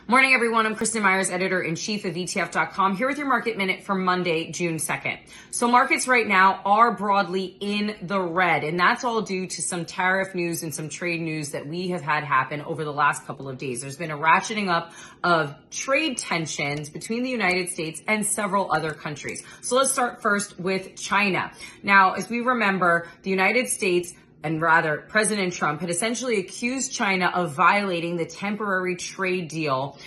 Morning, everyone. I'm Kristen Myers, editor-in-chief of ETF.com, here with your market minute for Monday, June 2nd. So markets right now are broadly in the red, and that's all due to some tariff news and some trade news that we have had happen over the last couple of days. There's been a ratcheting up of trade tensions between the United States and several other countries. So let's start first with China. Now, as we remember, the United States President Trump had essentially accused China of violating the temporary trade deal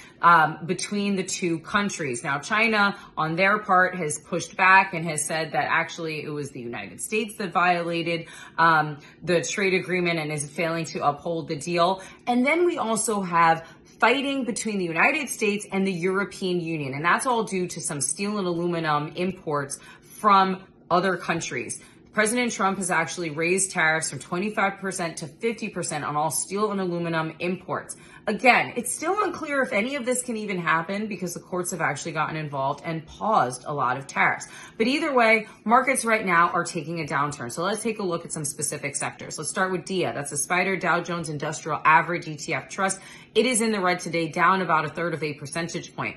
between the two countries. Now, China, on their part, has pushed back and has said that actually it was the United States that violated the trade agreement and is failing to uphold the deal. And then we also have fighting between the United States and the European Union, and that's all due to some steel and aluminum imports from other countries. President Trump has actually raised tariffs from 25% to 50% on all steel and aluminum imports. Again, it's still unclear if any of this can even happen because the courts have actually gotten involved and paused a lot of tariffs. But either way, markets right now are taking a downturn. So let's take a look at some specific sectors. Let's start with DIA. That's the Spider Dow Jones Industrial Average ETF Trust. It is in the red today, down about a third of a percentage point.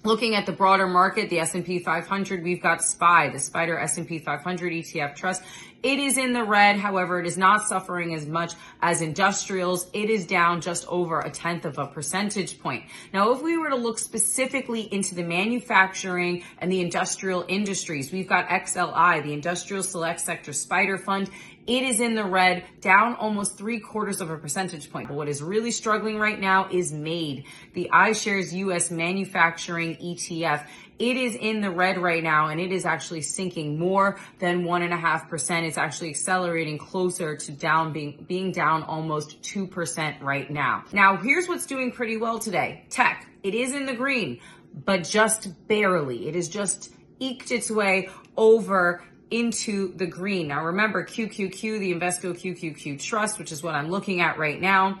Looking at the broader market, the S&P 500, we've got SPY, the Spider S&P 500 ETF Trust. It is in the red. However, it is not suffering as much as industrials. It is down just over a tenth of a percentage point. Now, if we were to look specifically into the manufacturing and the industrial industries, we've got XLI, the Industrial Select Sector Spider Fund. It is in the red, down almost 3/4 of a percentage point. But what is really struggling right now is MADE, the iShares US Manufacturing ETF. It is in the red right now, and it is actually sinking more than 1.5%. It's actually accelerating closer to being down almost 2% right now. Now, here's what's doing pretty well today. Tech, it is in the green, but just barely. It has just eked its way over into the green. Now remember, QQQ, the Invesco QQQ Trust, which is what I'm looking at right now,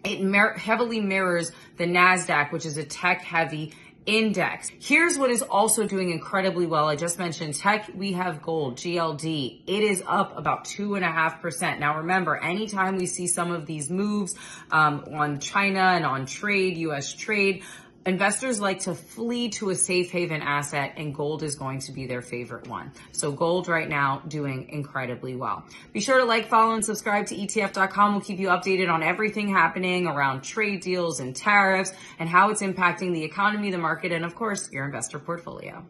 it heavily mirrors the NASDAQ, which is a tech-heavy index. Here's what is also doing incredibly well. I just mentioned tech. We have gold, GLD. It is up about 2.5%. Now remember, anytime we see some of these moves on China and on trade, US trade, investors like to flee to a safe haven asset, and gold is going to be their favorite one. So gold right now doing incredibly well. Be sure to like, follow, and subscribe to ETF.com. We'll keep you updated on everything happening around trade deals and tariffs and how it's impacting the economy, the market, and of course, your investor portfolio.